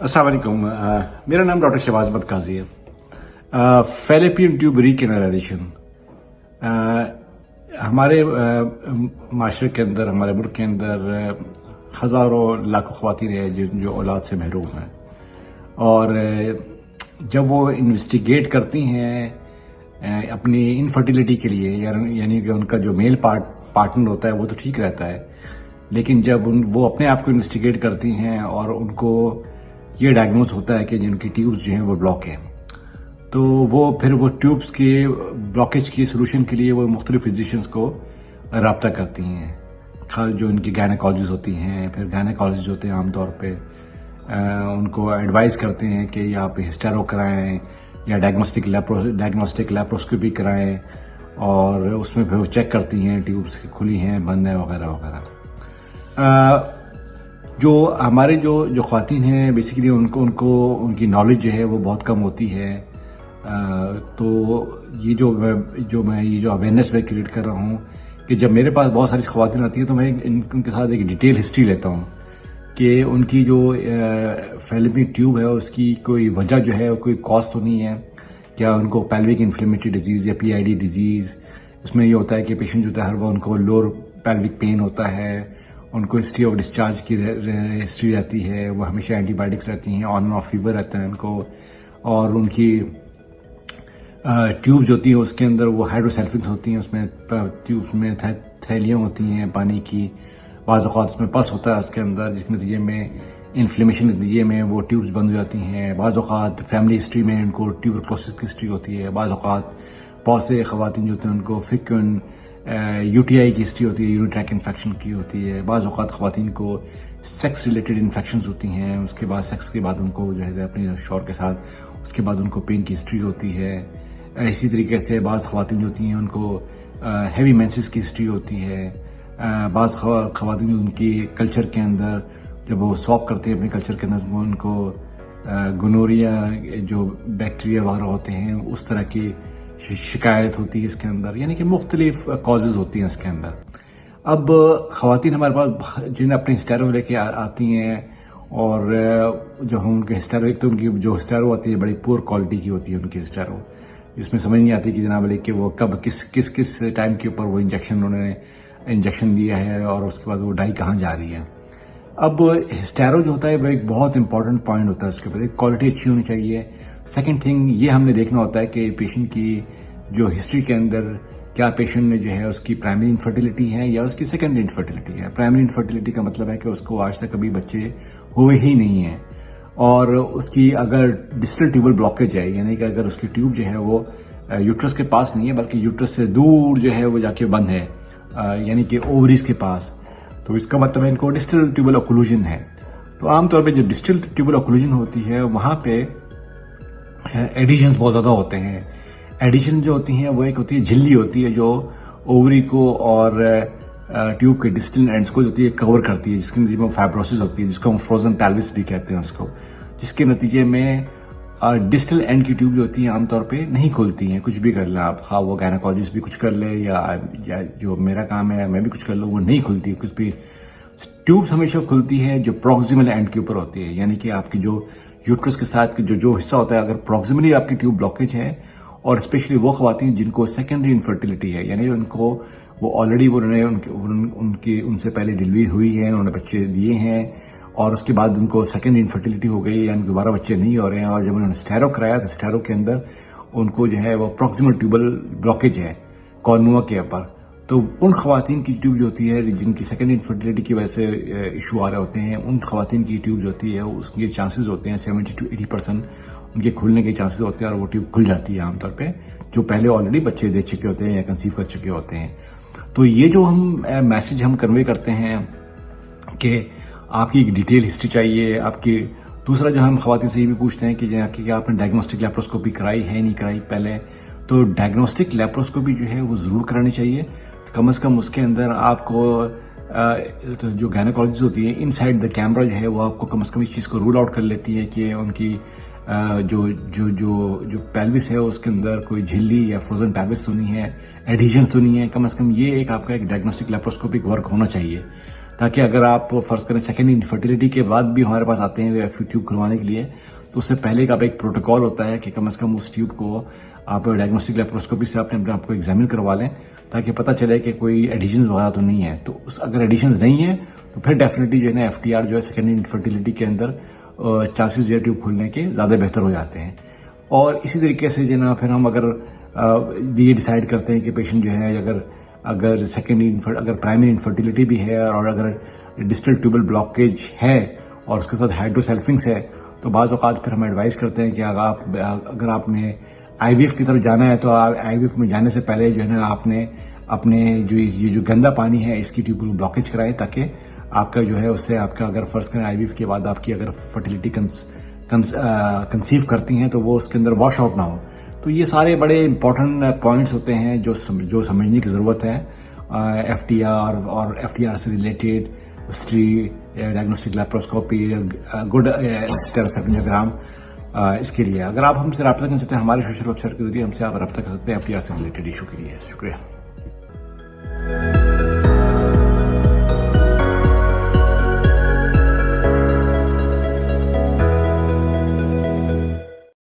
अस्सलाम वालेकुम। मेरा नाम डॉक्टर शहबाज अहमद काजी है। फेलिपियन ट्यूब रीकेनालाइजेशन हमारे माशरे के अंदर, हमारे मुल्क के अंदर हज़ारों लाखों ख़वातीन हैं जो औलाद से महरूम हैं, और जब वो इन्वेस्टिगेट करती हैं अपनी इनफर्टिलिटी के लिए, यानी कि उनका जो मेल पार्टनर होता है वो तो ठीक रहता है, लेकिन जब वो अपने आप को इन्वेस्टिगेट करती हैं और उनको ये डायग्नोज होता है कि जिनकी ट्यूब्स जो हैं वो ब्लॉक है, तो फिर वो ट्यूब्स के ब्लॉकेज की सोल्यूशन के लिए वो मुख्तलिफ फिजिशियंस को रब्ता करती हैं। खास जो इनकी गायनेकोलॉजिस्ट होती हैं, फिर गायनेकोलॉजिस्ट होते हैं आमतौर पे उनको एडवाइस करते हैं कि आप हिस्टेरो कराएं या डायग्नोस्टिक लैप्रोस्कोपी कराएं, और उसमें फिर वो चेक करती हैं ट्यूब्स खुली हैं, बंद हैं, वगैरह वगैरह। जो हमारे जो ख़वातीन हैं बेसिकली उनको उनकी नॉलेज जो है वो बहुत कम होती है। तो ये जो अवेयरनेस मैं क्रिएट कर रहा हूँ कि जब मेरे पास बहुत सारी ख़वातीन आती है तो मैं उनके साथ एक डिटेल हिस्ट्री लेता हूँ कि उनकी जो फेलिपियन ट्यूब है उसकी कोई वजह जो है, कोई कॉज तो नहीं है, क्या उनको पेल्विक इन्फ्लेमेटरी डिजीज़ या PID डिजीज़। उसमें ये होता है कि पेशेंट जो होता है हर बार उनको लोअर पेल्विक पेन होता है, उनको हिस्ट्री ऑफ डिस्चार्ज की हिस्ट्री रहती है, वो हमेशा एंटीबायोटिक्स रहती हैं, ऑन एंड ऑफ फीवर रहता है उनको, और उनकी ट्यूब्स होती हैं उसके अंदर वो हाइड्रोसेल्फिक्स होती हैं, उसमें ट्यूब्स में थैलियाँ होती हैं पानी की, बाज़ औक़ात उसमें पस होता है उसके अंदर, जिसके नतीजे में इन्फ्लेमेशन के नतीजे में वो ट्यूब्स बंद हो जाती हैं। बाज़ औक़ात फैमिली हिस्ट्री में उनको ट्यूबरक्लोसिस की हिस्ट्री होती है, बाज़ औक़ात बहुत से ख़वातीन जो होते हैं उनको फ्रीक्वेंट UTI की हिस्ट्री होती है, यूरिन ट्रैक इन्फेक्शन की होती है, बाज़ औक़ात ख़वातीन को सेक्स रिलेटेड इन्फेक्शंस होती हैं, उसके बाद सेक्स के बाद उनको जो है अपने शौहर के साथ उसके बाद उनको पेन की हिस्ट्री होती है। इसी तरीके से बाज़ ख़वातीन जो होती हैं उनको हैवी मेंसेस की हिस्ट्री होती है। बाज़ ख़वातीन उनकी कल्चर के अंदर जब वो स्वैप करते हैं अपने कल्चर के अंदर उनको गोनोरिया जो बैक्टीरिया वगैरह होते हैं उस तरह की शिकायत होती है इसके अंदर, यानी कि मुख्तलिफ कॉजेज़ होती हैं इसके अंदर। अब ख़वातीन हमारे पास जिन्हें अपने हिस्टेरो लेके आती हैं, और जो हम उनके हिस्टेरो, एक तो उनकी जो हिस्टेरो आती है बड़ी पुअर क्वालिटी की होती है उनकी हिस्टेरो, इसमें समझ नहीं आती कि जनाब कि वो कब किस टाइम के ऊपर वो उन्होंने इंजेक्शन दिया है, और उसके बाद वो डाई कहाँ जा रही है। अब हिस्टेरो जो होता है वो एक बहुत इंपॉर्टेंट पॉइंट होता है, उसके ऊपर एक क्वालिटी अच्छी होनी चाहिए। सेकंड थिंग ये हमने देखना होता है कि पेशेंट की जो हिस्ट्री के अंदर क्या पेशेंट ने जो है उसकी प्राइमरी इनफर्टिलिटी है या उसकी सेकेंडरी इनफर्टिलिटी है। प्राइमरी इनफर्टिलिटी का मतलब है कि उसको आज तक कभी बच्चे हुए ही नहीं हैं, और उसकी अगर डिस्टल ट्यूबल ब्लॉकेज है, यानी कि अगर उसकी ट्यूब जो है वो यूट्रस के पास नहीं है बल्कि यूट्रस से दूर जो है वो जाके बंद है, यानी कि ओवरीज के पास, तो इसका मतलब है इनको डिस्टल ट्यूबल ओक्लूजन है। तो आमतौर पर जब डिस्टल ट्यूबल ओक्लूजन होती है वहाँ पे एडिशंस बहुत ज़्यादा होते हैं। एडिशन जो होती हैं वो एक होती है झिल्ली होती है जो ओवरी को और ट्यूब के डिस्टल एंड्स को जो होती है कवर करती है, जिसके नतीजे में फाइब्रोसिस होती है, जिसको हम फ्रोजन पेल्विस भी कहते हैं उसको, जिसके नतीजे में डिस्टल एंड की ट्यूब जो होती है आमतौर पे नहीं खुलती हैं। कुछ भी कर लें आप, खा वो गायनेकोलॉजिस्ट भी कुछ कर ले या जो मेरा काम है मैं भी कुछ कर लूँ, वो नहीं खुलती कुछ भी। ट्यूब्स हमेशा खुलती है जो प्रॉक्सिमल एंड के ऊपर होती है, यानी कि आपकी जो यूट्रस के साथ जो हिस्सा होता है, अगर प्रॉक्सिमली आपकी ट्यूब ब्लॉकेज है, और स्पेशली वो ख़वातीन जिनको सेकेंडरी इनफर्टिलिटी है, यानी उनको वो ऑलरेडी उनसे पहले डिलीवरी हुई है, उन्होंने बच्चे दिए हैं, और उसके बाद उनको सेकेंडरी इनफर्टिलिटी हो गई, यानी दोबारा बच्चे नहीं हो रहे हैं, और जब उन्होंने स्टेरो कराया तो स्टेरो के अंदर उनको जो है वो प्रॉक्सिमल ट्यूबल ब्लॉकेज है कॉर्नुआ के ऊपर, तो उन ख़वातीन की ट्यूब जो होती है जिनकी सेकेंडरी इनफर्टिलिटी की वजह से इशू आ रहे होते हैं, उन ख़वातीन की ट्यूब जो होती है उसके चांसेस होते हैं 70 to 80% उनके खुलने के चांसेस होते हैं, और वो ट्यूब खुल जाती है आमतौर पे जो पहले ऑलरेडी बच्चे दे चुके होते हैं या कंसीव कर चुके होते हैं। तो ये जो हम मैसेज हम कन्वे करते हैं कि आपकी एक डिटेल हिस्ट्री चाहिए आपकी। दूसरा जो हम ख़वातीन से ये भी पूछते हैं कि आपने डायग्नोस्टिक लैप्रोस्कोपी कराई है नहीं कराई पहले, तो डायग्नोस्टिक लैप्रोस्कोपी जो है वो ज़रूर करानी चाहिए। कम से कम उसके अंदर आपको तो जो गायनेकोलॉजिस्ट होती है इनसाइड द कैमरा जो है वो आपको कम से कम इस चीज़ को रूल आउट कर लेती है कि उनकी जो पेल्विस है उसके अंदर कोई झिल्ली या फ्रोजन पेल्विस तो नहीं है, एडिशंस तो नहीं है। कम से कम ये एक आपका एक डायग्नोस्टिक लैप्रोस्कोपिक वर्क होना चाहिए। تاکہ اگر آپ فرض کریں سیکنڈ انفرٹیلیٹی کے بعد بھی ہمارے پاس آتے ہیں ٹیوب کھلوانے کے لیے، تو اس سے پہلے کا ایک پروٹوکول ہوتا ہے کہ کم از کم اس ٹیوب کو آپ ڈائگنوسٹک لیپروسکوپی سے اپنے آپ کو ایگزامن کروا لیں، تاکہ پتہ چلے کہ کوئی ایڈیشنز وغیرہ تو نہیں ہے. تو اگر ایڈیشنز نہیں ہیں تو پھر ڈیفینیٹلی جو ہے نا FTR جو ہے سیکنڈ انفرٹیلیٹی کے اندر چانسز جو ہے ٹیوب کھلنے کے زیادہ بہتر ہو جاتے ہیں. اور اسی طریقے سے جو ہے نا پھر ہم اگر یہ ڈیسائیڈ کرتے ہیں کہ پیشنٹ جو ہے اگر اگر پرائمری انفرٹیلیٹی بھی ہے اور اگر ڈسٹل ٹیوبل بلاکیج ہے اور اس کے ساتھ ہائیڈروسیلفنگس ہے، تو بعض اوقات پھر ہم ایڈوائز کرتے ہیں کہ اگر آپ نے IVF کی طرف جانا ہے تو IVF میں جانے سے پہلے جو ہے نا آپ نے اپنے یہ جو گندا پانی ہے اس کی ٹیوبل بلاکیج کرائیں، تاکہ آپ کا جو ہے اس سے آپ کا اگر فرض کریں IVF کے بعد آپ کی اگر فرٹیلیٹی کنسیو کرتی ہیں تو وہ اس کے اندر واش آؤٹ نہ ہو. تو یہ سارے بڑے امپورٹنٹ پوائنٹس ہوتے ہیں جو سمجھنے کی ضرورت ہے FTR اور FTR سے ریلیٹڈ ہسٹری، ڈائگنوسٹک لیپروسکوپی، گڈ اسٹیروسکوپیوگرام. اس کے لیے اگر آپ ہم سے رابطہ کر سکتے ہیں ہمارے سوشل ویب سائٹ کے ذریعے ہم سے آپ رابطہ کر سکتے ہیں FTR سے ریلیٹڈ ایشو کے لیے. شکریہ.